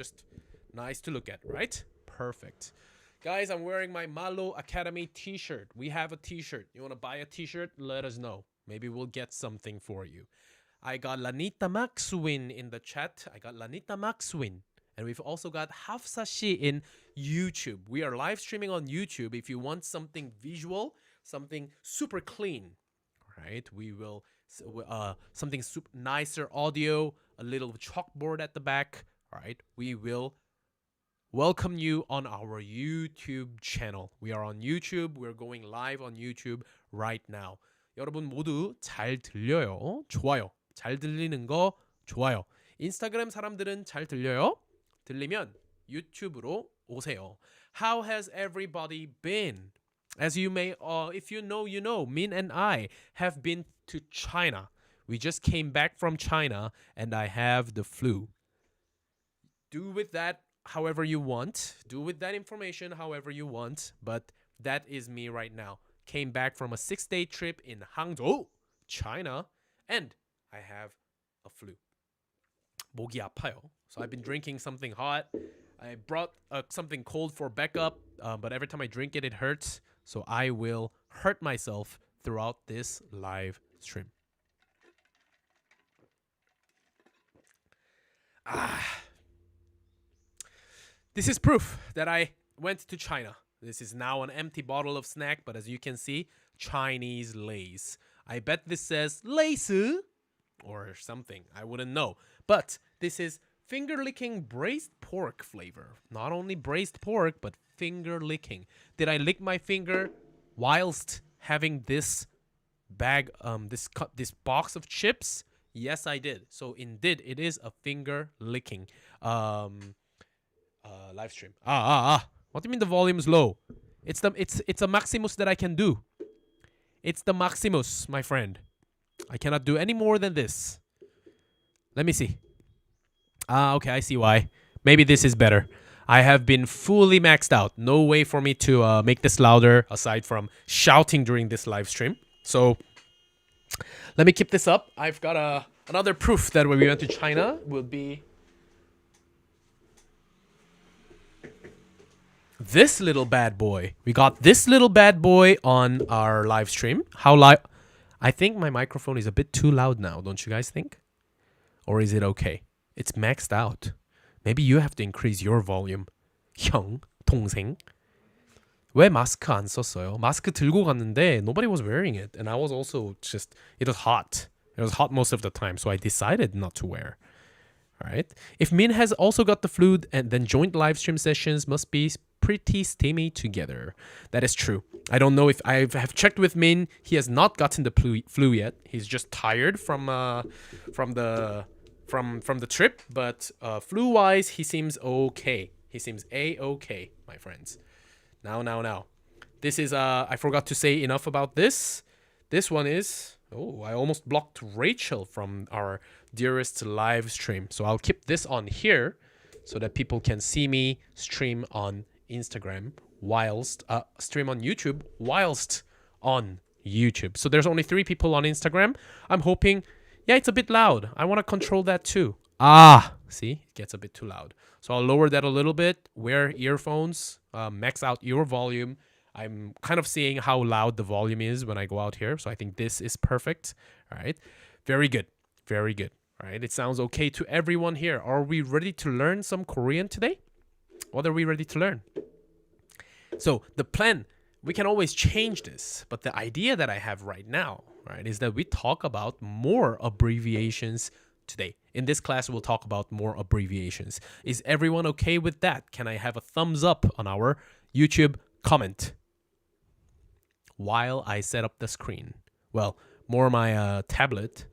just nice to look at, right? Perfect. Guys, I'm wearing my Mallo Academy t-shirt. We have a t-shirt. You want to buy a t-shirt? Let us know. Maybe we'll get something for you. I got Lanita Maxwin in the chat. I got Lanita Maxwin. And we've also got Hafsashi in YouTube. We are live streaming on YouTube. If you want something visual, something super clean, right? We will something super nicer audio, a little chalkboard at the back, right? We will welcome you on our YouTube channel. We are on YouTube. We're going live on YouTube right now. 여러분 모두 잘 들려요? 좋아요. 잘 들리는 거 좋아요. 인스타그램 사람들은 잘 들려요? 들리면 유튜브로 오세요. How has everybody been? As you may, if you know, you know, Min and I have been to China. We just came back from China and I have the flu. Do with that however you want. Do with that information however you want. But that is me right now. Came back from a 6-day trip in Hangzhou, China, and I have a flu. 목이 아파요. So I've been drinking something hot. I brought something cold for backup, but every time I drink it, it hurts. So I will hurt myself throughout this live stream. This is proof that I went to China. This is now an empty bottle of snack, but as you can see, Chinese Lays. I bet this says Lace or something. I wouldn't know. But this is finger-licking braised pork flavor. Not only braised pork, but finger-licking. Did I lick my finger whilst having this bag, this box of chips? Yes, I did. So indeed, it is a finger-licking live stream. What do you mean the volume is low? It's a Maximus that I can do. It's the Maximus, my friend. I cannot do any more than this. Let me see. Okay, I see why. Maybe this is better. I have been fully maxed out. No way for me to make this louder aside from shouting during this live stream. So let me keep this up. I've got another proof that when we went to China will be this little bad boy. We got this little bad boy on our live stream. How loud? I think my microphone is a bit too loud now, don't you guys think? Or is it okay? It's maxed out. Maybe you have to increase your volume. 형, 동생. 왜 마스크 안 썼어요? 마스크 들고 갔는데 nobody was wearing it. And I was also just, it was hot. It was hot most of the time, so I decided not to wear. All right. If Min has also got the flu, and then joint live stream sessions must be pretty steamy together. That is true. I don't know if I have checked with Min. He has not gotten the flu yet. He's just tired from the trip. But flu-wise, he seems okay. He seems a-okay, my friends. Now. This is I forgot to say enough about this. This one is I almost blocked Rachel from our dearest live stream. So I'll keep this on here so that people can see me stream on Instagram whilst stream on YouTube whilst on YouTube. So there's only 3 people on Instagram. I'm hoping, yeah, it's a bit loud. I want to control that too. See, it gets a bit too loud. So I'll lower that a little bit. Wear earphones, max out your volume. I'm kind of seeing how loud the volume is when I go out here. So I think this is perfect. All right. Very good. Very good. All right. It sounds okay to everyone here. Are we ready to learn some Korean today? What are we ready to learn? So the plan, we can always change this. But the idea that I have right now, right, is that we talk about more abbreviations today. In this class, we'll talk about more abbreviations. Is everyone okay with that? Can I have a thumbs up on our YouTube comment while I set up the screen? Well, more my tablet.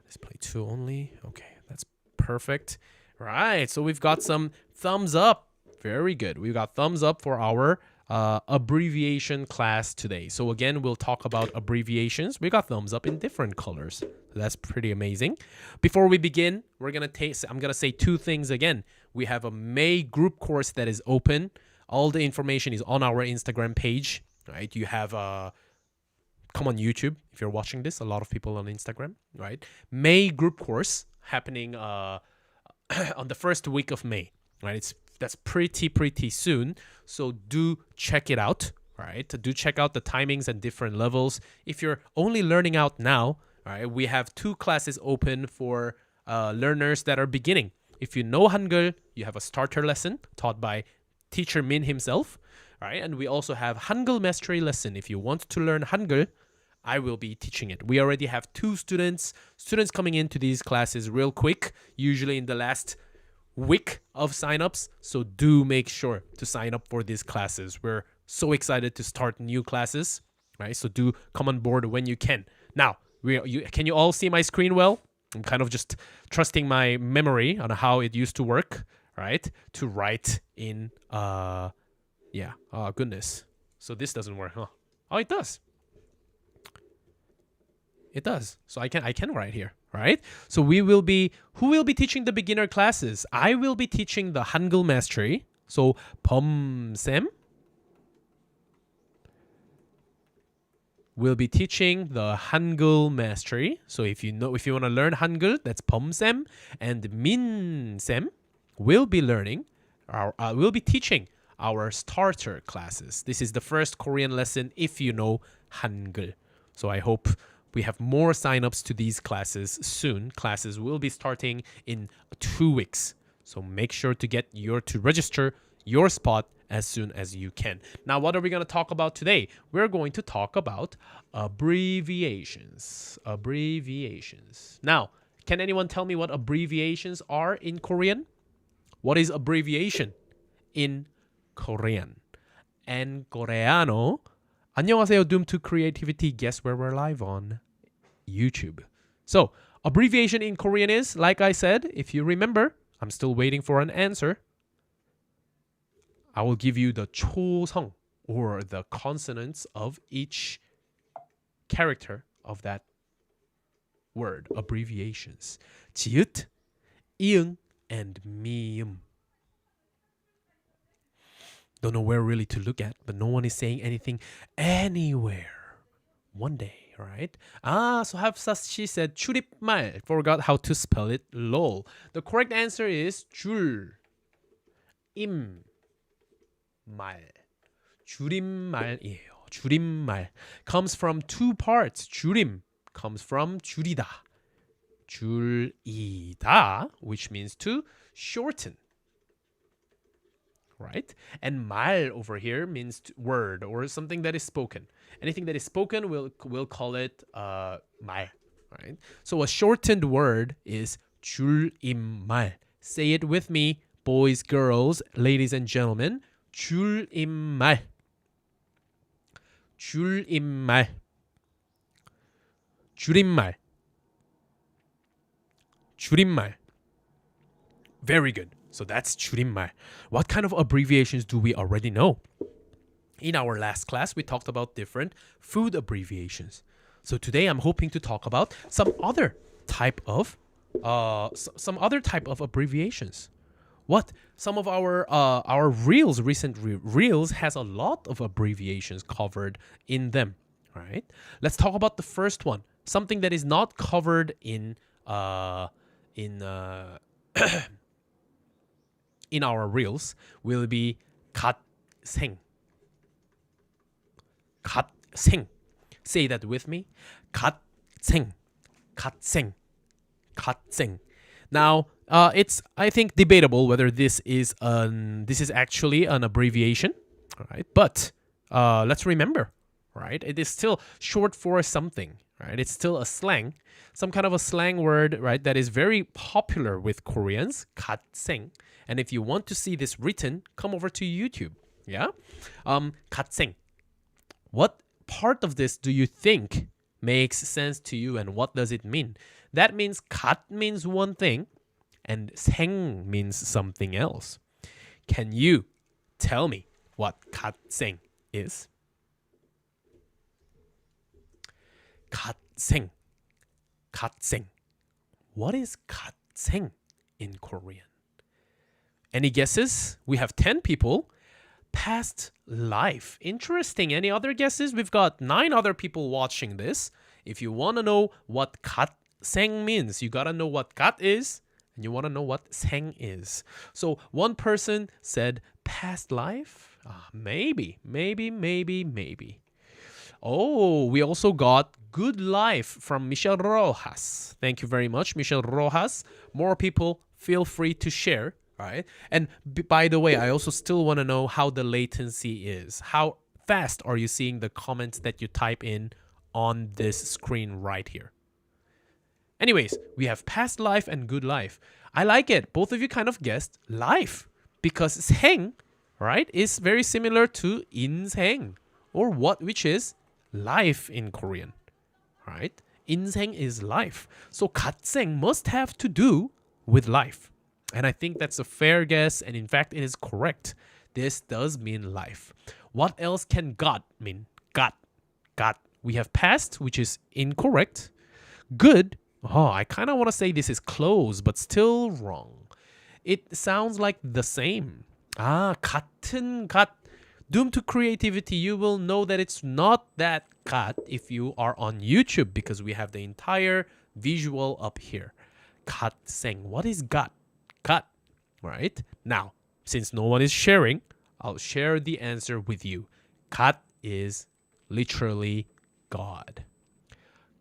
Display 2 only. Okay, that's perfect. Right, so we've got some thumbs up. Very good. We've got thumbs up for our abbreviation class today. So again, we'll talk about abbreviations. We got thumbs up in different colors. So that's pretty amazing. Before we begin, I'm gonna say 2 things again. We have a May group course that is open. All the information is on our Instagram page. Right? You have come on YouTube if you're watching this. A lot of people on Instagram, right? May group course. happening on the first week of May, right? That's pretty soon. So do check it out, right? Do check out the timings and different levels. If you're only learning out now, all right, we have 2 classes open for learners that are beginning. If you know Hangul, you have a starter lesson taught by teacher Min himself, right? And we also have Hangul mastery lesson. If you want to learn Hangul, I will be teaching it. We already have 2 students coming into these classes real quick, usually in the last week of signups. So do make sure to sign up for these classes. We're so excited to start new classes, right? So do come on board when you can. Now, can you all see my screen well? I'm kind of just trusting my memory on how it used to work, right? To write in, yeah. Oh, goodness. So this doesn't work, huh? Oh, it does. It does. So I can write here, right? So who will be teaching the beginner classes? I will be teaching the Hangul mastery. So Beom Ssaem will be teaching the Hangul mastery. So if you want to learn Hangul, that's Beom Ssaem, and Min Ssaem will be teaching our starter classes. This is the first Korean lesson if you know Hangul. So I hope we have more signups to these classes soon. Classes will be starting in 2 weeks. So make sure to register your spot as soon as you can. Now, what are we going to talk about today? We're going to talk about abbreviations. Abbreviations. Now, can anyone tell me what abbreviations are in Korean? What is abbreviation in Korean? En coreano. 안녕하세요, Doom to Creativity. Guess where we're live on? YouTube. So, abbreviation in Korean is, like I said, if you remember, I'm still waiting for an answer. I will give you the 초성, or the consonants of each character of that word. Abbreviations. 지읒, 이응, and 미음. Don't know where really to look at, but no one is saying anything anywhere. One day, right? So Hafsa, said 출입말. Forgot how to spell it. Lol. The correct answer is 줄, 임, 말. 줄임말이에요. 줄임말 comes from 2 parts. 줄임 comes from 줄이다. 줄이다, which means to shorten. Right? And 말 over here means word or something that is spoken. Anything that is spoken, we'll call it 말. Right? So a shortened word is 줄임말. Say it with me, boys, girls, ladies and gentlemen. 줄임말. 줄임말. 줄임말. 줄임말. Very good. So that's 줄임말. What kind of abbreviations do we already know? In our last class, we talked about different food abbreviations. So today I'm hoping to talk about some other type of abbreviations. What? Some of our reels, recent reels, has a lot of abbreviations covered in them. All right. Let's talk about the first one. Something that is not covered in in our reels will be 갓생. 갓생. Say that with me. 갓생. 갓생. 갓생. Now, it's, I think, debatable whether this is actually an abbreviation, right? But let's remember, right? It is still short for something, right? It's still a slang, some kind of a slang word, right? That is very popular with Koreans, 갓생. And if you want to see this written, come over to YouTube, yeah? 갓생. What part of this do you think makes sense to you, and what does it mean? That means 갓 means one thing, and 생 means something else. Can you tell me what 갓생 is? 갓생. 갓생. What is 갓생 in Korean? Any guesses? We have 10 people. Past life. Interesting. Any other guesses? We've got 9 other people watching this. If you want to know what 생 means. You gotta know what gat is, and you wanna know what 생 is. So one person said past life. Maybe. Oh, we also got good life from Michelle Rojas. Thank you very much, Michelle Rojas. More people, feel free to share. All right. And by the way, I also still want to know how the latency is. How fast are you seeing the comments that you type in on this screen right here? Anyways, we have past life and good life. I like it. Both of you kind of guessed life because 생, right, is very similar to 인생 or what, which is life in Korean, right? 인생 is life. So 갓생 must have to do with life. And I think that's a fair guess. And in fact, it is correct. This does mean life. What else can got mean? Got. We have past, which is incorrect. Good. Oh, I kind of want to say this is close, but still wrong. It sounds like the same. 같은 갓. Doomed to creativity, you will know that it's not that gat if you are on YouTube because we have the entire visual up here. 갓생. What is gat? Gat. Right? Now, since no one is sharing, I'll share the answer with you. gat is literally God.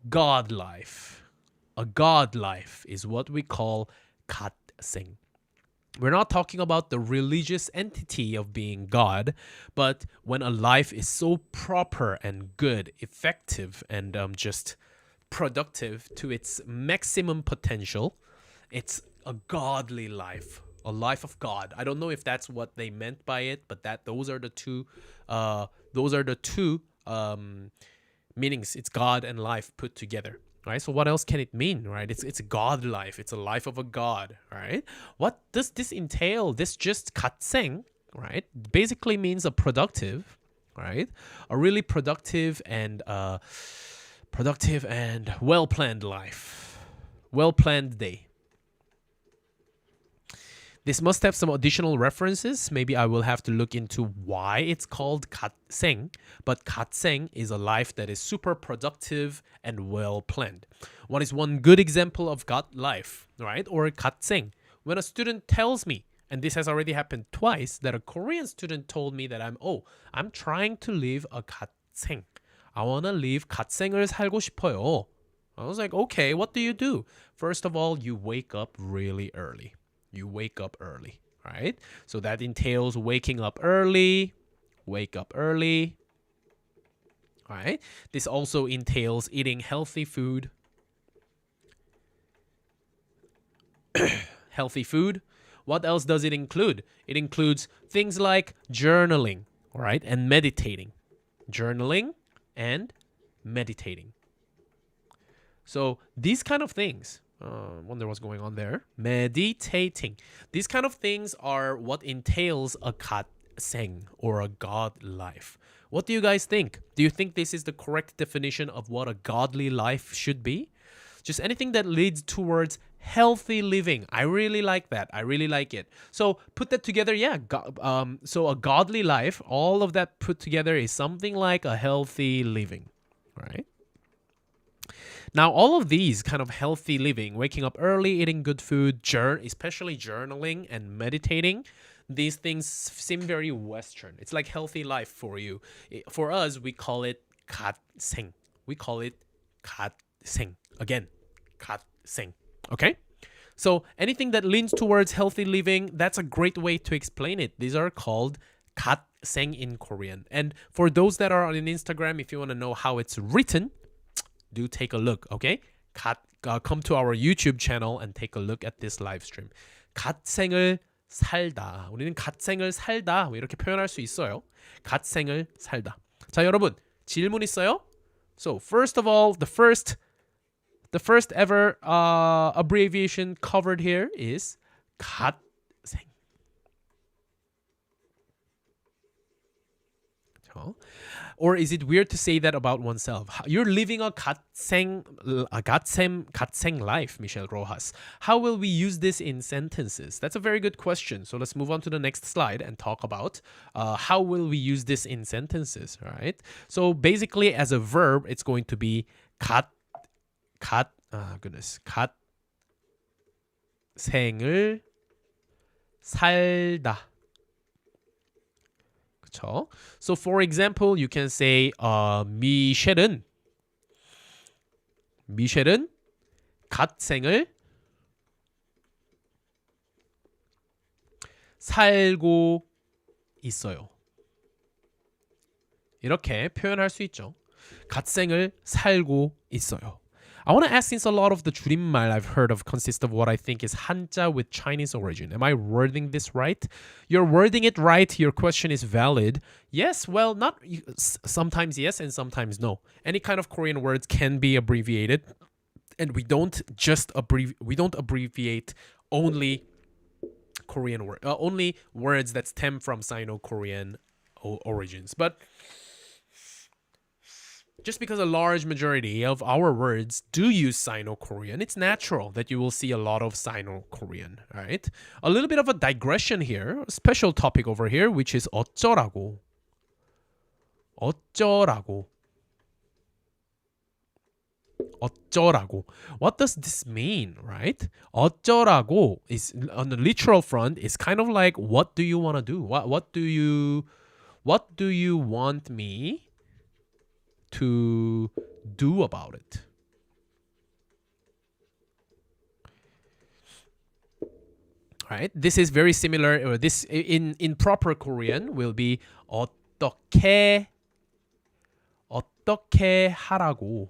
God life. A God life is what we call 갓생. We're not talking about the religious entity of being God, but when a life is so proper and good, effective, and just productive to its maximum potential, it's a godly life, a life of God. I don't know if that's what they meant by it, but those are the two meanings. It's God and life put together. Right? So what else can it mean, right? It's a God life. It's a life of a God, right? What does this entail? This just 갓생, right? Basically means a productive, right? A really productive and well-planned life. Well-planned day. This must have some additional references. Maybe I will have to look into why it's called 갓생. But 갓생 is a life that is super productive and well planned. What is one good example of 갓 life, right? Or 갓생? When a student tells me, and this has already happened twice, that a Korean student told me that I'm trying to live a 갓생. I want to live 갓생을 살고 싶어요. I was like, okay, what do you do? First of all, you wake up really early. You wake up early, right? So that entails waking up early, wake up early, right? This also entails eating healthy food. Healthy food. What else does it include? It includes things like journaling, right? And meditating. Journaling and meditating. So these kind of things, wonder what's going on there. Meditating. These kind of things are what entails a 갓생 or a God life. What do you guys think? Do you think this is the correct definition of what a godly life should be? Just anything that leads towards healthy living. I really like that. I really like it. So put that together. Yeah. So a godly life, all of that put together is something like a healthy living, right? Now, all of these kind of healthy living, waking up early, eating good food, especially journaling and meditating, these things seem very Western. It's like healthy life for you. For us, we call it 갓생. We call it 갓생. Again, 갓생. Okay? So anything that leans towards healthy living, that's a great way to explain it. These are called 갓생 in Korean. And for those that are on Instagram, if you want to know how it's written, do take a look, okay? Come to our YouTube channel and take a look at this live stream. 갓생을 살다. 우리는 갓생을 살다. 이렇게 표현할 수 있어요. 갓생을 살다. 자, 여러분, 질문 있어요? So, first of all, the first ever abbreviation covered here is 갓생. Or is it weird to say that about oneself? You're living a 갓생 life, Michelle Rojas. How will we use this in sentences? That's a very good question. So let's move on to the next slide and talk about how will we use this in sentences, right? So basically, as a verb, it's going to be goodness. 갓생을 살다. 그쵸? So for example, you can say 미셸은 갓생을 살고 있어요. 이렇게 표현할 수 있죠. 갓생을 살고 있어요. I want to ask, since a lot of the 줄임말 I've heard of consist of what I think is 한자 with Chinese origin. Am I wording this right? You're wording it right. Your question is valid. Yes, well, not sometimes yes and sometimes no. Any kind of Korean words can be abbreviated, and we don't abbreviate only Korean word, only words that stem from Sino-Korean origins. But just because a large majority of our words do use Sino-Korean, it's natural that you will see a lot of Sino-Korean, all right? A little bit of a digression here, a special topic over here, which is 어쩌라고. 어쩌라고. 어쩌라고. What does this mean, right? 어쩌라고 is, on the literal front, is kind of like, what do you want to do? What do you want me to do about it? Right? This is very similar, or this in proper Korean will be 어떻게 하라고.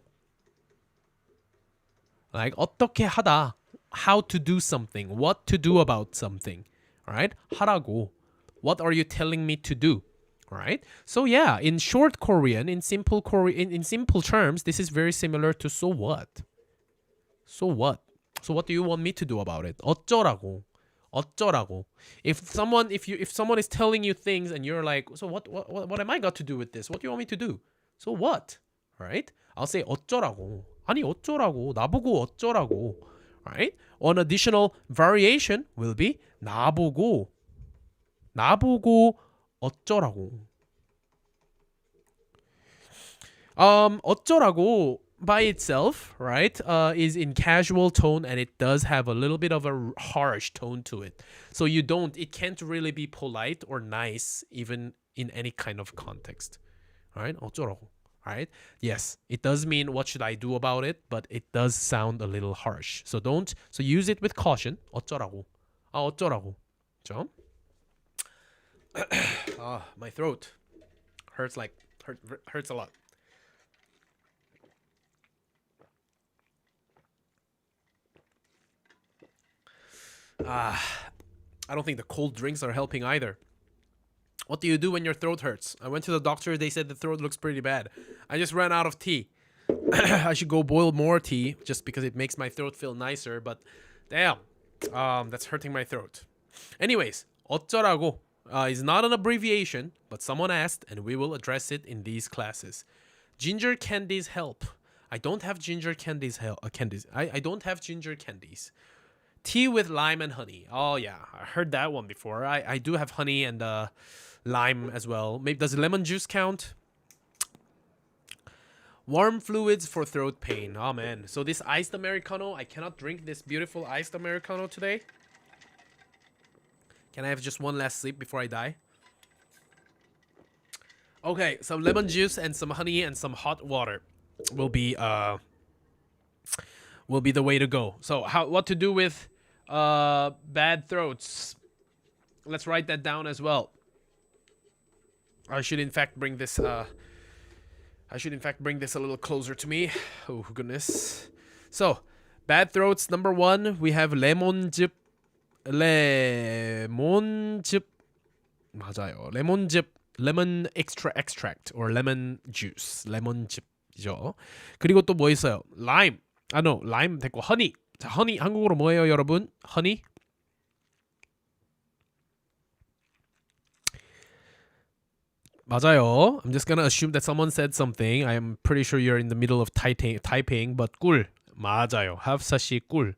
Like 어떻게 하다, how to do something, what to do about something. All right? 하라고. What are you telling me to do? All right? So yeah, in short Korean, in simple Korean, in simple terms, this is very similar to so what? So what? So what do you want me to do about it? 어쩌라고. 어쩌라고. If someone is telling you things and you're like, so what am I got to do with this? What do you want me to do? So what? All right? I'll say 어쩌라고. 아니 어쩌라고. 나보고 어쩌라고. All right? An additional variation will be 나보고 어쩌라고. 어쩌라고 by itself, right, is in casual tone, and it does have a little bit of a harsh tone to it. So it can't really be polite or nice even in any kind of context. All right? 어쩌라고. All right? Yes, it does mean what should I do about it, but it does sound a little harsh. So use it with caution. 어쩌라고. 어쩌라고. 그렇죠? My throat hurts a lot. I don't think the cold drinks are helping either. What do you do when your throat hurts? I went to the doctor. They said the throat looks pretty bad. I just ran out of tea. I should go boil more tea just because it makes my throat feel nicer. But damn, that's hurting my throat. Anyways, 어쩌라고 is not an abbreviation, but someone asked, and we will address it in these classes. Ginger candies help. I don't have ginger candies. I don't have ginger candies. Tea with lime and honey. Oh yeah, I heard that one before. I do have honey and lime as well. Maybe does lemon juice count? Warm fluids for throat pain. Oh man. So this iced Americano, I cannot drink this beautiful iced Americano today. Can I have just one last sip before I die? Okay, some lemon juice and some honey and some hot water will be the way to go. So what to do with bad throats? Let's write that down as well. I should in fact bring this a little closer to me. Oh goodness. So, bad throats, number 1, we have 레몬즙. 맞아요. 레몬즙, lemon extract or lemon juice. 레몬즙이죠. 그리고 또 뭐 있어요? lime. lime 됐고 honey. 자, honey 한국어로 뭐예요, 여러분? honey? 맞아요. I'm just gonna assume that someone said something. I am pretty sure you're in the middle of typing, but 꿀. 맞아요. 하프사 씨 꿀.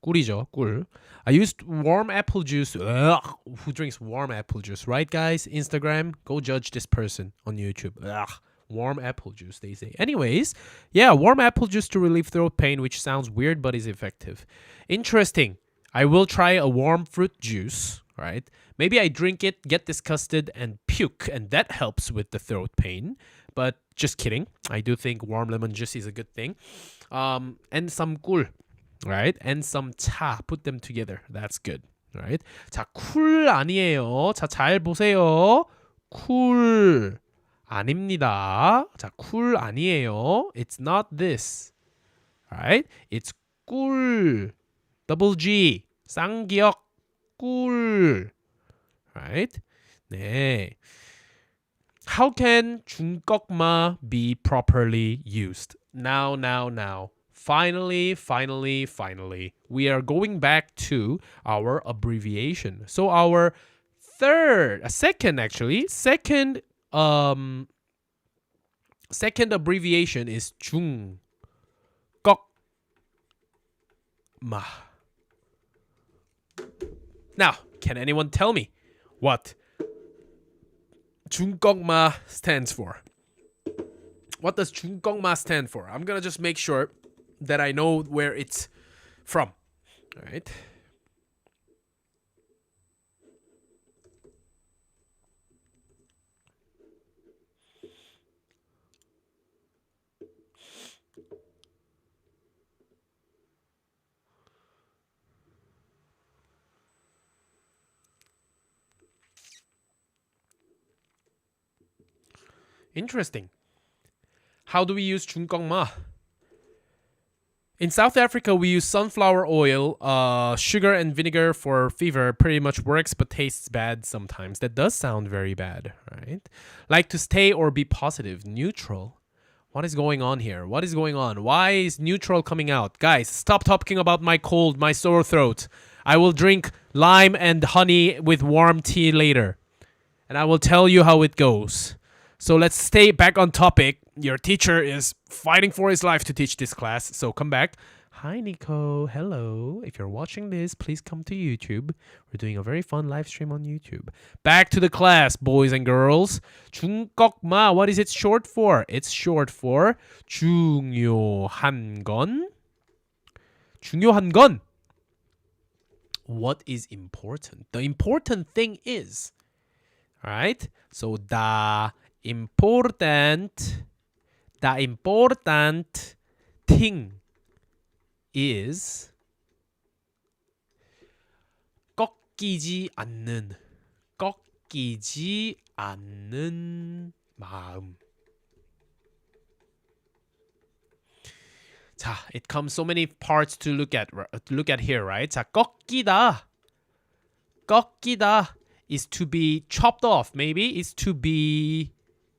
꿀이죠, 꿀. I used warm apple juice. Ugh, who drinks warm apple juice, right, guys? Instagram, go judge this person on YouTube. Ugh, Warm apple juice, they say. Anyways, yeah, warm apple juice to relieve throat pain, which sounds weird but is effective. Interesting. I will try a warm fruit juice, right? Maybe I drink it, get disgusted, and puke, and that helps with the throat pain. But just kidding. I do think warm lemon juice is a good thing. And some 꿀, right? And some 차. Put them together. That's good, right? 자, 쿨 아니에요. 자, 잘 보세요. 쿨 아닙니다. 자, 쿨 아니에요. It's not this, right? It's 꿀. Double G. 쌍기역. 꿀. Right? 네. How can 중꺾마 be properly used? Now. Finally, we are going back to our abbreviation. So our second abbreviation is 중꺾마. Now, can anyone tell me what 중꺾마 stands for? What does 중꺾마 stand for? I'm gonna just make sure that I know where it's from. All right. Interesting. How do we use 중꺾마? In South Africa, we use sunflower oil. Sugar and vinegar for fever pretty much works, but tastes bad sometimes. That does sound very bad, right? Like to stay or be positive. Neutral. What is going on here? What is going on? Why is neutral coming out? Guys, stop talking about my cold, my sore throat. I will drink lime and honey with warm tea later. And I will tell you how it goes. So let's stay back on topic. Your teacher is fighting for his life to teach this class. So come back. Hi, Nico. Hello. If you're watching this, please come to YouTube. We're doing a very fun live stream on YouTube. Back to the class, boys and girls. 중꺾마. What is it short for? It's short for 중요한 건. 중요한 건. What is important? The important thing is. Alright? So the important thing is 꺾이지 않는 마음. 자, it comes so many parts to look at here, right? 자, 꺾이다 is to be chopped off. Maybe it's to be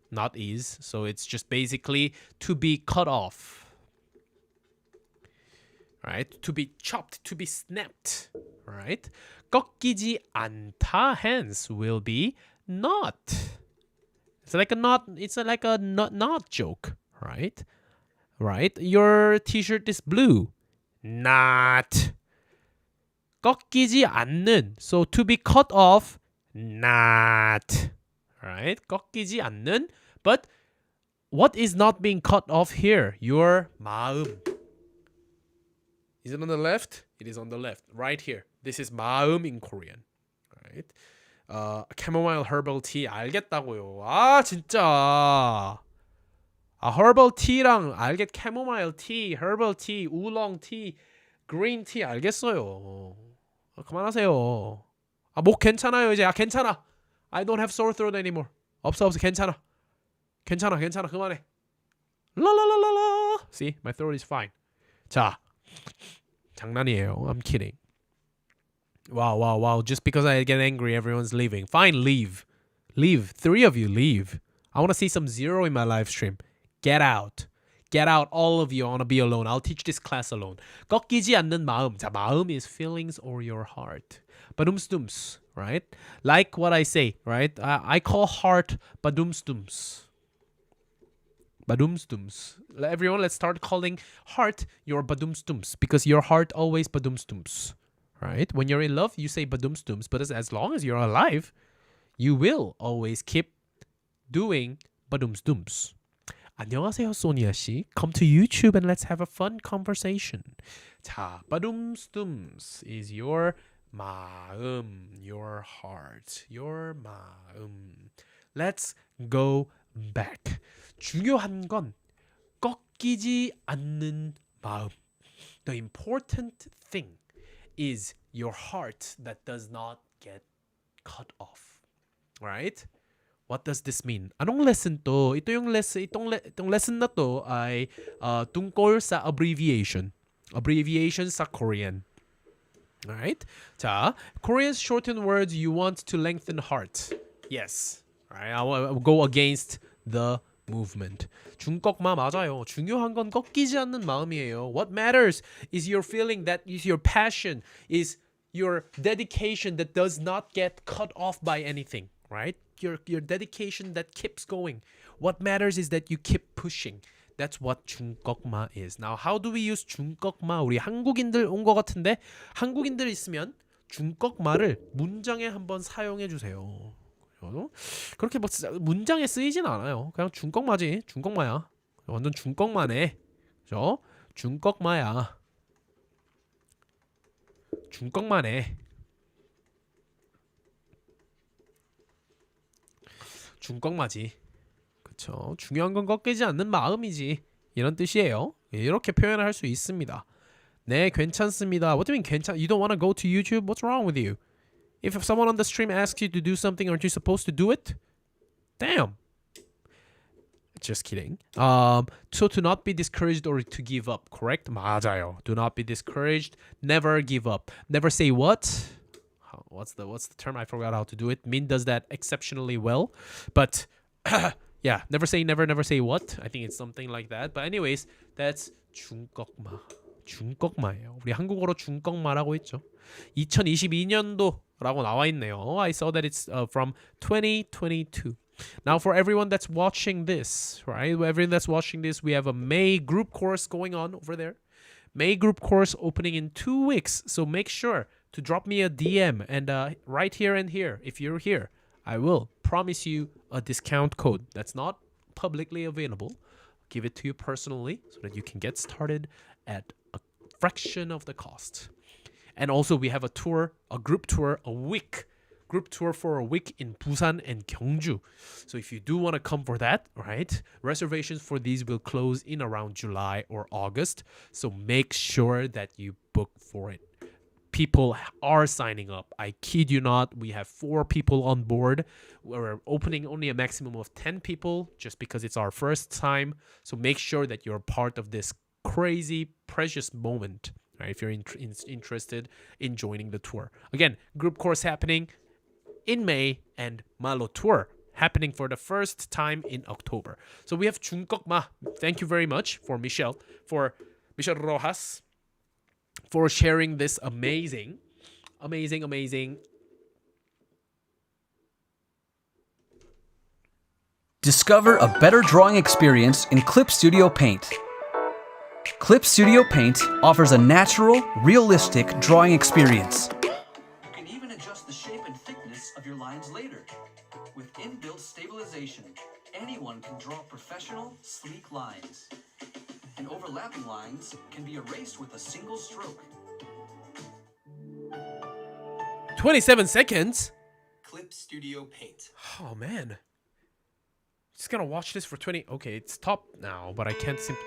not is, so it's just basically to be cut off. Right? To be chopped, to be snapped. Right? 꺾이지 않다 hence will be not. It's like a not joke, right? Right? Your t-shirt is blue. Not. 꺾이지 않는. So to be cut off, not. Right? 꺾이지 않는. But what is not being cut off here? Your 마음. Is it on the left? It is on the left. Right here. This is 마음 in Korean. Right? Chamomile herbal tea 알겠다고요. 아 진짜. herbal tea랑 알겠 chamomile tea, herbal tea, oolong tea, green tea 알겠어요. 그만하세요. 목 괜찮아요 이제. 괜찮아. I don't have sore throat anymore. 없어 괜찮아. 그만해. 라라라라라. See, my throat is fine. 자, 장난이에요. I'm kidding. Wow. Just because I get angry, everyone's leaving. Fine, leave. Three of you, leave. I want to see some zero in my live stream. Get out, all of you. I want to be alone. I'll teach this class alone. 꺾이지 않는 마음. 자, 마음 is feelings or your heart. badumstums, right? Like what I say, right? I call heart badumstums. Badumstums. Everyone, let's start calling heart your badumstums because your heart always badumstums, right? When you're in love, you say badumstums, but as long as you're alive, you will always keep doing badumstums. 안녕하세요, 소니아 씨. Come to YouTube and let's have a fun conversation. 자, 바둠스둠스 is your 마음, your heart, your 마음. Let's go back. 중요한 건 꺾이지 않는 마음. The important thing is your heart that does not get cut off. Right? What does this mean? Anong lesson to? Ito yung itong lesson na to ay tungkol sa abbreviation. Abbreviation sa Korean. Alright? 자, Korean's shortened words you want to lengthen heart. Yes. Alright, I'll go against the movement. 중꺾마 맞아요. 중요한 건 꺾이지 않는 마음이에요. What matters is your feeling, that is your passion, is your dedication that does not get cut off by anything, right? Your dedication that keeps going. What matters is that you keep pushing. That's what 중꺾마 is. Now, how do we use 중꺾마? 우리 한국인들 온 것 같은데 한국인들 있으면 중꺾마를 문장에 한번 사용해 주세요. 그렇게 뭐 문장에 쓰이진 않아요. 그냥 중꺾마지. 중꺾마야. 완전 중꺾마네. 그죠? 중꺾마야. 중꺾마네. 중꺾마지. 그쵸? 중요한 건 꺾이지 않는 마음이지. 이런 뜻이에요. 이렇게 표현을 할 수 있습니다. 네, 괜찮습니다. What do you mean 괜찮? You don't want to go to YouTube? What's wrong with you? If someone on the stream asks you to do something, aren't you supposed to do it? Damn. Just kidding. So to not be discouraged or to give up, correct? 맞아요. Do not be discouraged. Never give up. Never say what? What's the term? I forgot how to do it. Min does that exceptionally well. But yeah, never say never, never say what. I think it's something like that. But anyways, that's 중꺾마. 중꺾마예요. 우리 한국어로 중꺾마라고 했죠. 2022년도라고 나와 있네요. I saw that it's from 2022. Now for everyone that's watching this, right? Everyone that's watching this, we have a May group course going on over there. May group course opening in 2 weeks. So make sure to drop me a DM and right here and here, if you're here, I will promise you a discount code that's not publicly available. Give it to you personally so that you can get started at a fraction of the cost. And also we have a tour, a group tour, group tour for a week in Busan and Gyeongju. So if you do want to come for that, right, reservations for these will close in around July or August. So make sure that you book for it. People are signing up. I kid you not. We have 4 people on board. We're opening only a maximum of 10 people just because it's our first time. So make sure that you're part of this crazy, precious moment, right? If you're interested in joining the tour. Again, group course happening in May and Mallo tour happening for the first time in October. So we have 중꺾마. Thank you very much for Michelle Rojas, for sharing this amazing. Discover a better drawing experience in Clip Studio Paint. Clip Studio Paint offers a natural, realistic drawing experience. You can even adjust the shape and thickness of your lines later. With inbuilt stabilization, anyone can draw professional, sleek lines. And overlapping lines can be erased with a single stroke. 27 seconds? Clip Studio Paint. Oh man. Just gonna watch this for 20. Okay, it's top now, but I can't simply.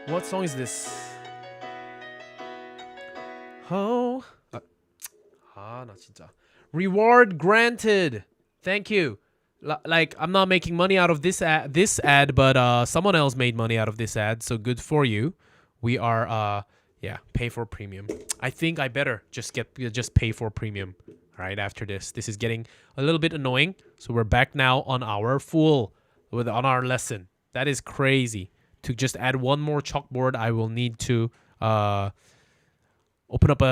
What song is this? Oh. 나 진짜. Reward granted. Thank you. Like, I'm not making money out of this ad, but someone else made money out of this ad, so good for you. We are pay for premium. I think I better just pay for premium right after this. This is getting a little bit annoying. So we're back now on our on our lesson. That is crazy. To just add one more chalkboard, I will need to open up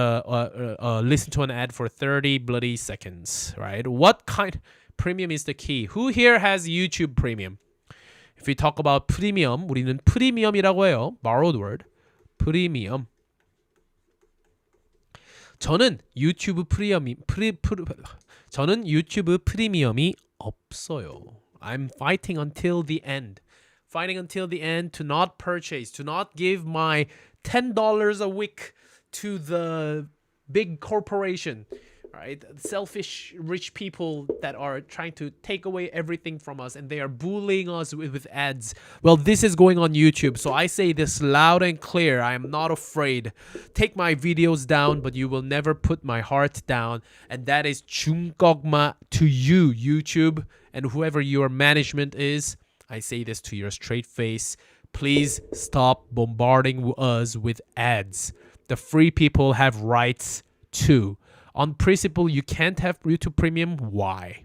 listen to an ad for 30 bloody seconds, right? What kind premium is the key? Who here has YouTube Premium? If we talk about 프리미엄, 우리는 프리미엄이라고 해요. Borrowed word. 프리미엄. 저는 유튜브 프리미엄이 없어요. I'm fighting until the end. Fighting until the end to not purchase, to not give my $10 a week to the big corporation, right? Selfish rich people that are trying to take away everything from us and they are bullying us with ads. Well, this is going on YouTube, so I say this loud and clear. I am not afraid. Take my videos down, but you will never put my heart down. And that is 중꺾마 to you, YouTube, and whoever your management is. I say this to your straight face. Please stop bombarding us with ads. The free people have rights too. On principle, you can't have YouTube Premium. Why?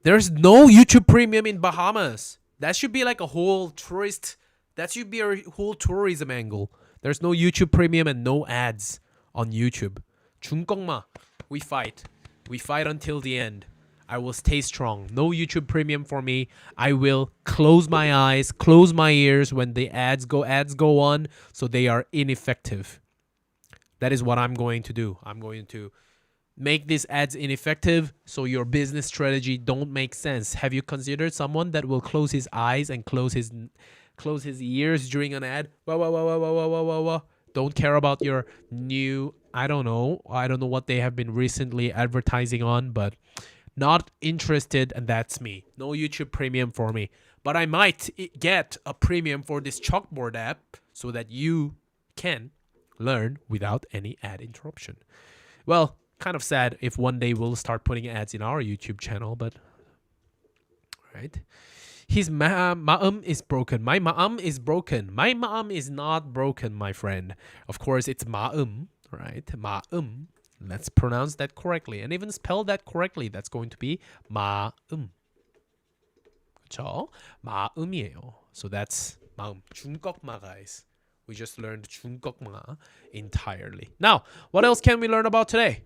There's no YouTube Premium in Bahamas. That should be like a whole tourist. That should be a whole tourism angle. There's no YouTube Premium and no ads on YouTube. 중꺾마. We fight. We fight until the end. I will stay strong. No YouTube Premium for me. I will close my eyes, close my ears when the ads go on, so they are ineffective. That is what I'm going to do. I'm going to make these ads ineffective so your business strategy don't make sense. Have you considered someone that will close his eyes and close his ears during an ad? Don't care about your new, I don't know what they have been recently advertising on, but not interested, and that's me. No YouTube Premium for me. But I might get a premium for this chalkboard app so that you can learn without any ad interruption. Well, kind of sad if one day we'll start putting ads in our YouTube channel, but right. His ma'am is broken. My ma'am is broken. My ma'am is not broken, my friend. Of course, it's ma'am, right? Ma'am. Let's pronounce that correctly and even spell that correctly. That's going to be 마음. 그렇죠? 마음이에요. So that's 마음. 중꺾마, guys. We just learned 중꺾마 entirely. Now, what else can we learn about today?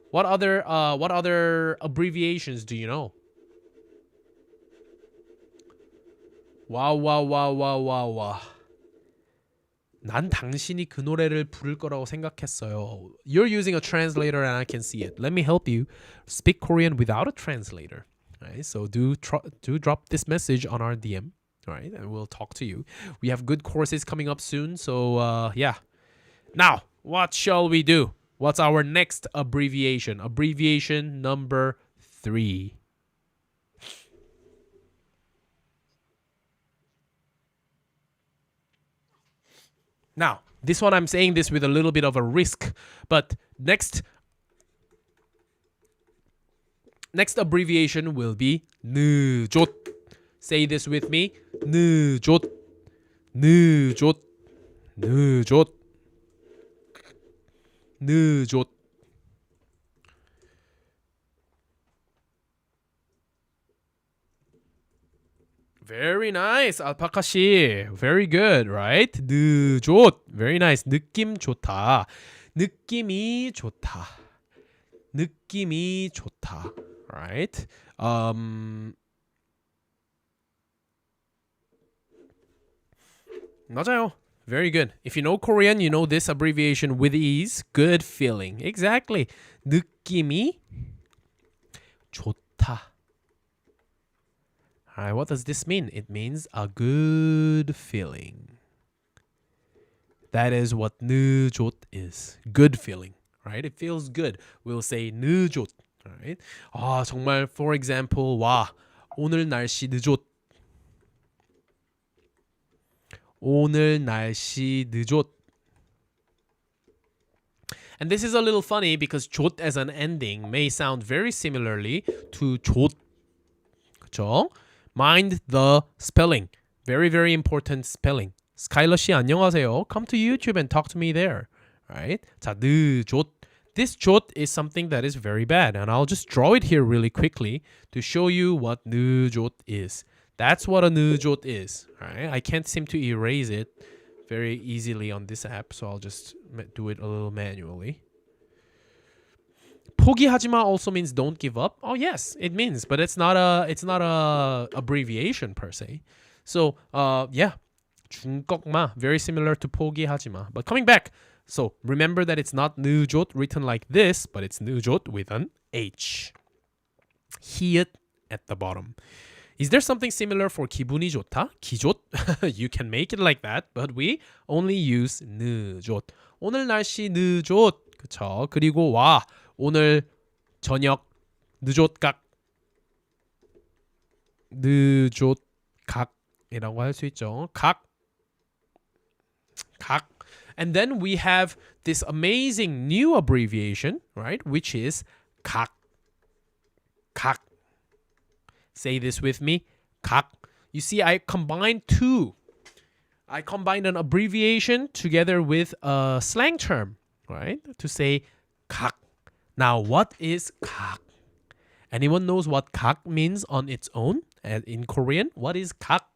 What other abbreviations do you know? Wow. 난 당신이 그 노래를 부를 거라고 생각했어요. You're using a translator and I can see it. Let me help you speak Korean without a translator. Right? So do drop this message on our DM. All right, and we'll talk to you. We have good courses coming up soon. So yeah. Now, what shall we do? What's our next abbreviation? Abbreviation number 3. Now, this one I'm saying this with a little bit of a risk, but next abbreviation will be 늦었. Say this with me. 늦었. Very nice, 알파카 씨. Very good, right? 늦었. Very nice. 느낌 좋다. 느낌이 좋다. Right? 맞아요. Very good. If you know Korean, you know this abbreviation with ease. Good feeling. Exactly. 느낌이 좋다. Alright, what does this mean? It means a good feeling. That is what 늦었 is. Good feeling, right? It feels good. We'll say 늦었, alright? 정말, for example, 와, 오늘 날씨 늦었. 오늘 날씨 늦었. And this is a little funny because 줬 as an ending may sound very similarly to 줬. 그쵸? Mind the spelling. Very, very important spelling. Skylar 씨 안녕하세요. Come to YouTube and talk to me there. Right? 자, 늦었. This 줬 is something that is very bad. And I'll just draw it here really quickly to show you what 늦었 is. That's what a 늦었 is. Right? I can't seem to erase it very easily on this app, so I'll just do it a little manually. 포기하지마 also means don't give up. Oh yes, it means, but it's not a abbreviation per se. So yeah, 중꺾마 very similar to 포기하지마. But coming back, so remember that it's not 늦었 written like this, but it's 늦었 with an H. 히읗 at the bottom. Is there something similar for 기분이 좋다? 기좋? You can make it like that, but we only use 늦었. 오늘 날씨 늦었. 그쵸? 그리고 와 오늘 저녁 늦었각. 늦었각이라고 할 수 있죠. 각. And then we have this amazing new abbreviation, right? Which is 각. Say this with me. 각. You see, I combined two. I combined an abbreviation together with a slang term, right? To say 각. Now, what is 각? Anyone knows what 각 means on its own? In Korean, what is 각?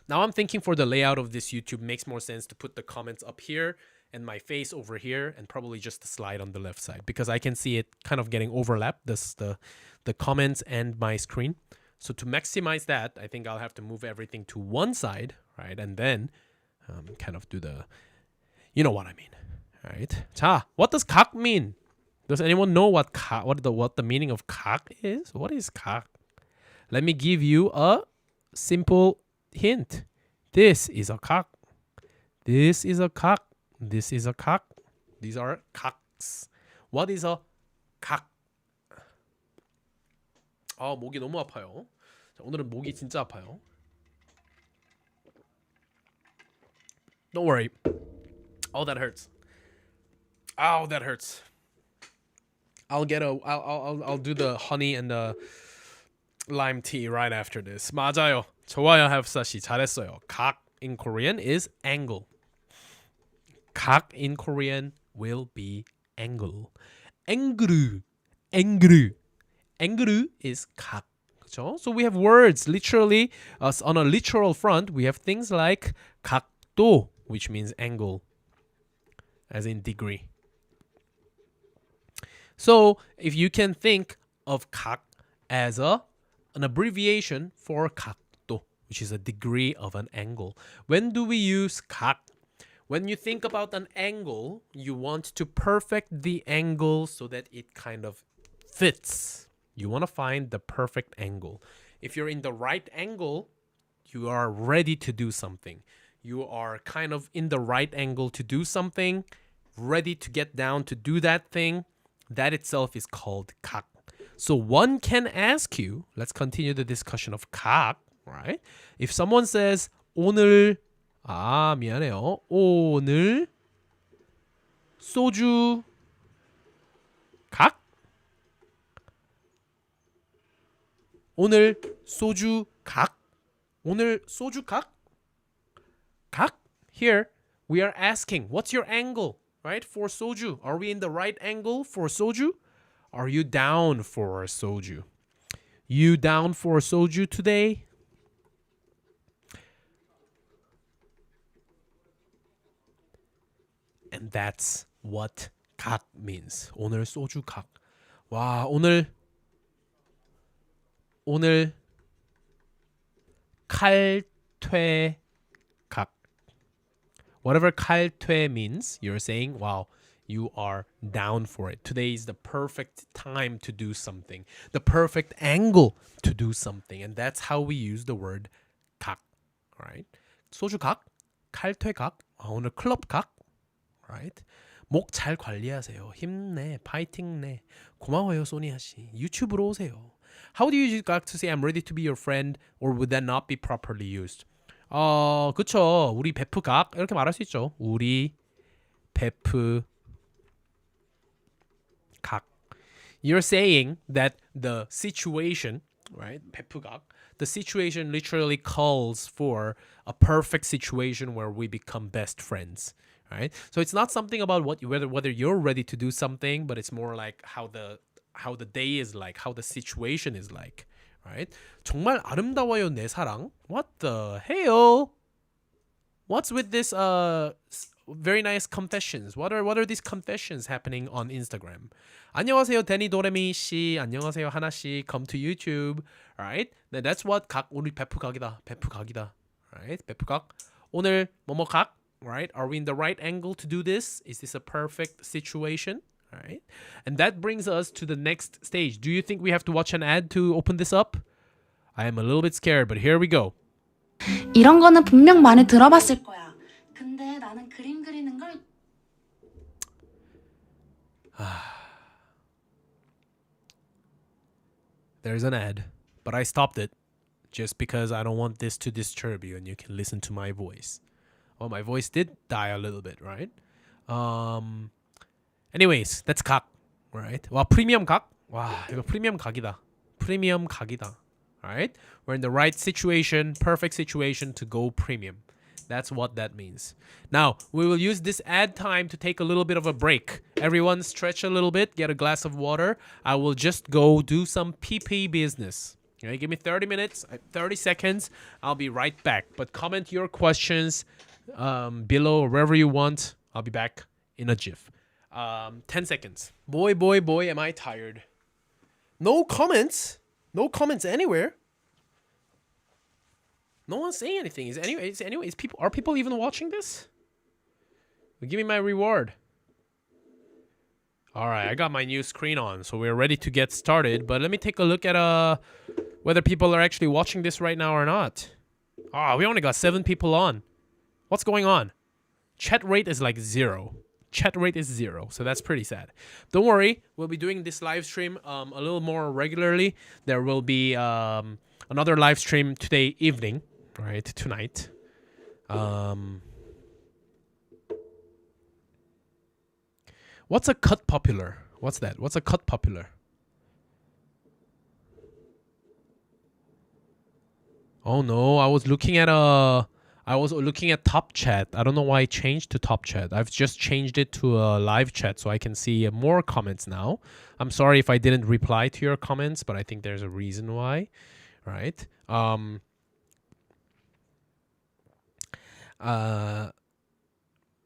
Now I'm thinking for the layout of this YouTube, makes more sense to put the comments up here and my face over here and probably just the slide on the left side because I can see it kind of getting overlapped, the comments and my screen. So to maximize that, I think I'll have to move everything to one side, right? And then kind of do the, you know what I mean, right? 자, what does 각 mean? Does anyone know what the meaning of 각 is? What is 각? Let me give you a simple hint. This is a 각. This is a 각. This is a 각. These are 각s. What is a 각? 아, 목이 너무 아파요. 자, 오늘은 목이 진짜 아파요. Don't worry. Oh, that hurts. Ow, that hurts. I'll do the honey and the lime tea right after this. 맞아요. 좋아요, 하프사 씨. 잘했어요. 각 in Korean is angle. 각 in Korean will be angle. 앵그르. 앵그르 is 각. 그렇죠? So we have words literally on a literal front. We have things like 각도, which means angle, as in degree. So if you can think of 각 as an abbreviation for 각도, which is a degree of an angle. When do we use 각? When you think about an angle, you want to perfect the angle so that it kind of fits. You want to find the perfect angle. If you're in the right angle, you are ready to do something. You are kind of in the right angle to do something, ready to get down to do that thing. That itself is called 각. So one can ask you, let's continue the discussion of 각, right? If someone says 오늘 미안해요. 오늘 소주 각? 오늘 소주 각? 오늘 소주 각? 각? Here we are asking, what's your angle, right? For soju. Are we in the right angle for soju? Are you down for soju? You down for soju today? And that's what 각 means. 오늘 소주 각. 와, 오늘 칼퇴 각. Whatever 칼퇴 means, you're saying, wow, you are down for it. Today is the perfect time to do something. The perfect angle to do something. And that's how we use the word 각. Right? 소주 각, 칼퇴 각, 오늘 클럽 각. Right? 목 잘 관리하세요. 힘내, 파이팅 내. 고마워요, 소니아 씨. 유튜브로 오세요. How do you use 각 to say I'm ready to be your friend, or would that not be properly used? 그쵸. 우리 베프 각 이렇게 말할 수 있죠. 우리 베프 각. You're saying that the situation, right? 베프 각. The situation literally calls for a perfect situation where we become best friends. Right? So it's not something about whether you're ready to do something, but it's more like how the day is like, how the situation is like, right? 정말 아름다워요 내 사랑. What the hell? What's with this very nice confessions. What are these confessions happening on Instagram? 안녕하세요, 데니 도레미 씨. 안녕하세요, 하나 씨. Come to YouTube. Alright? That's what 각 우리 베프각이다. 베프각이다. Alright? 베프각. 오늘 뭐뭐각. Right? Are we in the right angle to do this? Is this a perfect situation? Alright? And that brings us to the next stage. Do you think we have to watch an ad to open this up? I am a little bit scared, but here we go. 이런 거는 분명 많이 들어봤을 거야. 근데 나는 그림 그리는 걸 There's an ad, but I stopped it just because I don't want this to disturb you and you can listen to my voice. Well, my voice did die a little bit, right? Anyways, that's 각, right? 와, 프리미엄 각? 와, 이거 프리미엄 각이다. 프리미엄 각이다. Alright? We're in the right situation, perfect situation to go premium. That's what that means. Now, we will use this ad time to take a little bit of a break. Everyone stretch a little bit, get a glass of water. I will just go do some PP business. Okay, give me 30 minutes, 30 seconds. I'll be right back. But comment your questions below or wherever you want. I'll be back in a jiff. 10 seconds. Boy, am I tired. No comments. No comments anywhere. No one's saying anything. Anyways, are people even watching this? Well, give me my reward. All right, I got my new screen on, so we're ready to get started. But let me take a look at whether people are actually watching this right now or not. We only got 7 people on. What's going on? Chat rate is like 0. Chat rate is 0, so that's pretty sad. Don't worry, we'll be doing this live stream a little more regularly. There will be another live stream today evening, right? Tonight. What's a cut popular? What's that? What's a cut popular? Oh no, I was looking at top chat. I don't know why I changed to top chat. I've just changed it to a live chat so I can see more comments now. I'm sorry if I didn't reply to your comments, but I think there's a reason why, right?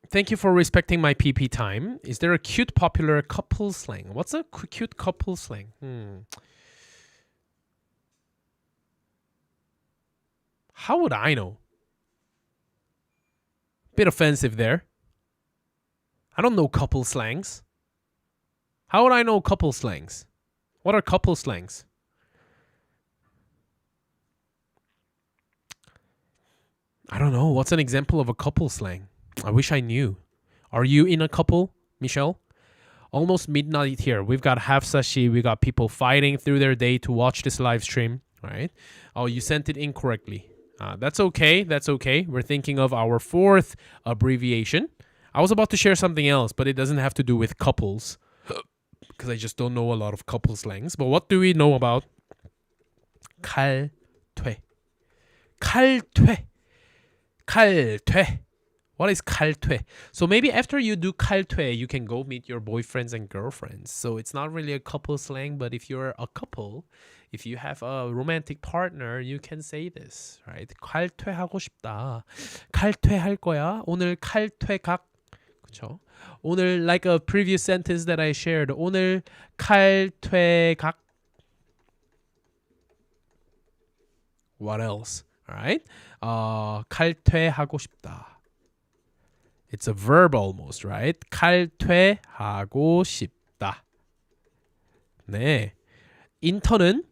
Thank you for respecting my PP time. Is there a cute popular couple slang? What's a cute couple slang? How would I know? Bit offensive there. I don't know couple slangs. How would I know couple slangs? What are couple slangs? I don't know. What's an example of a couple slang? I wish I knew. Are you in a couple, Michelle? Almost midnight here. We've got half sashi. We got people fighting through their day to watch this live stream. Right? Oh, you sent it incorrectly. That's okay. That's okay. We're thinking of our 4th abbreviation. I was about to share something else, but it doesn't have to do with couples because I just don't know a lot of couple slangs. But what do we know about 칼퇴? 칼퇴. 칼퇴. What is 칼퇴? So maybe after you do 칼퇴, you can go meet your boyfriends and girlfriends. So it's not really a couple slang, but if you're a couple, if you have a romantic partner, you can say this, right? 칼퇴하고 싶다. 칼퇴할 거야. 오늘 칼퇴각. 그렇죠? 오늘, like a previous sentence that I shared. 오늘 칼퇴각. What else? All right? 칼퇴하고 싶다. It's a verb almost, right? 칼퇴하고 싶다. 네. 인턴은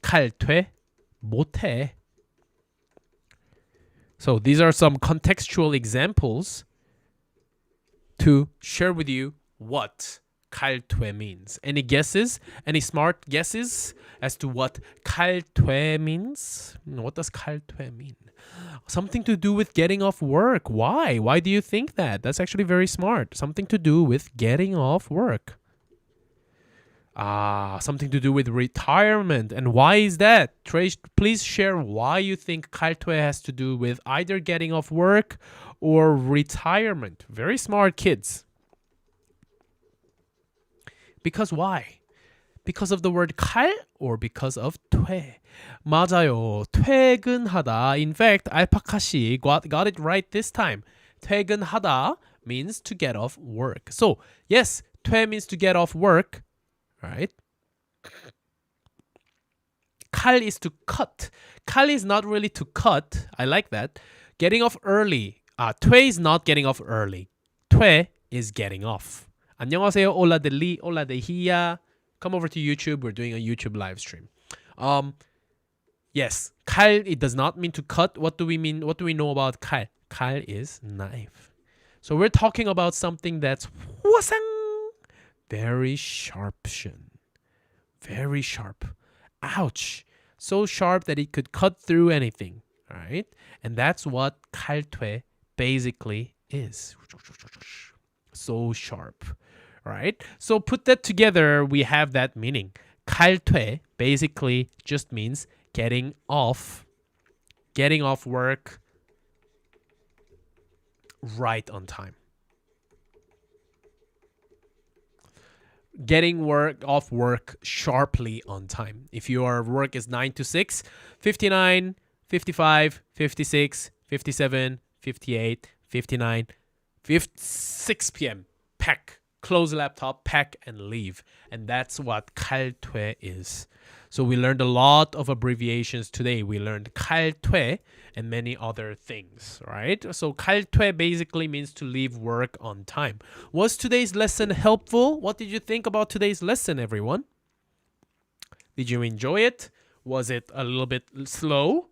칼퇴 못해. So these are some contextual examples to share with you what 칼퇴 means. Any guesses? Any smart guesses as to what 칼퇴 means? What does 칼퇴 mean? Something to do with getting off work. Why? Why do you think that? That's actually very smart. Something to do with getting off work. Something to do with retirement. And why is that? Please share why you think 칼퇴 has to do with either getting off work or retirement. Very smart kids. Because why? Because of the word 칼 or because of 퇴? 맞아요. 퇴근하다. In fact, 알파카 씨 got it right this time. 퇴근하다 means to get off work. So, yes, 퇴 means to get off work, right? 칼 is to cut. 칼 is not really to cut. I like that. Getting off early. 퇴 is not getting off early. 퇴 is getting off. 안녕하세요. Hola Deli. Hola Dehia. Come over to YouTube. We're doing a YouTube live stream. Yes, 칼, it does not mean to cut. What do we mean? What do we know about 칼? 칼 is knife. So we're talking about something that's 화상, very sharp. Very sharp. Ouch. So sharp that it could cut through anything. All right? And that's what 칼퇴 basically is. So sharp. All right? So put that together, we have that meaning. 칼퇴 basically just means getting off work right on time. Getting off work sharply on time. If your work is 9 to 6, 59, 55, 56, 57, 58, 59, 6 p.m. Pack. Close the laptop, pack, and leave. And that's what 칼퇴 is. So we learned a lot of abbreviations today. We learned 칼퇴 and many other things, right? So 칼퇴 basically means to leave work on time. Was today's lesson helpful? What did you think about today's lesson, everyone? Did you enjoy it? Was it a little bit slow?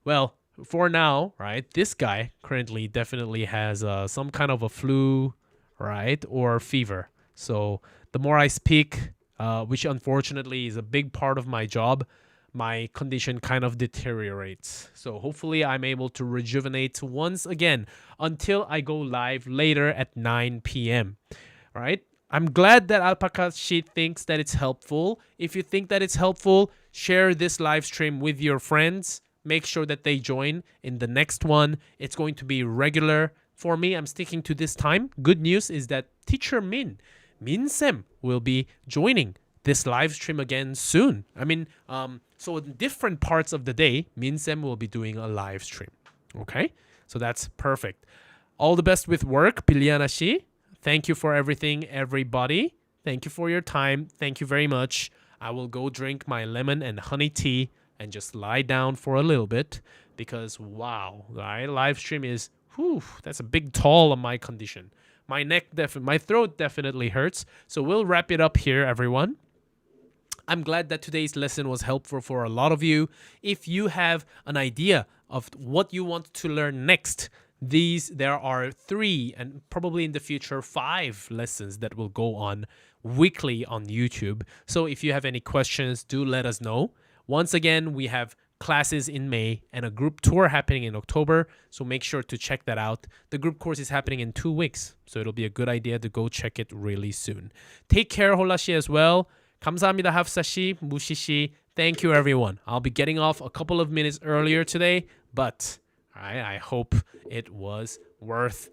Well, for now, right, this guy currently definitely has some kind of a flu, right, or fever. So the more I speak, which unfortunately is a big part of my job, my condition kind of deteriorates. So hopefully I'm able to rejuvenate once again until I go live later at 9 p.m. Right? I'm glad that Alpaca Sheet thinks that it's helpful. If you think that it's helpful, share this live stream with your friends. Make sure that they join in the next one. It's going to be regular. For me, I'm sticking to this time. Good news is that teacher Min Ssaem will be joining this live stream again soon. I mean, so in different parts of the day, Min Ssaem will be doing a live stream. Okay? So that's perfect. All the best with work, Biliana Shi. Thank you for everything, everybody. Thank you for your time. Thank you very much. I will go drink my lemon and honey tea and just lie down for a little bit because, wow, right? Live stream is, that's a big toll on my condition. My my throat definitely hurts. So we'll wrap it up here, everyone. I'm glad that today's lesson was helpful for a lot of you. If you have an idea of what you want to learn next, there are 3 and probably in the future 5 lessons that will go on weekly on YouTube. So if you have any questions, do let us know. Once again, we have classes in May and a group tour happening in October. So make sure to check that out. The group course is happening in 2 weeks. So it'll be a good idea to go check it really soon. Take care, Holashi, as well. 감사합니다, Hafsashi, Mushishi. Thank you, everyone. I'll be getting off a couple of minutes earlier today, but I hope it was worth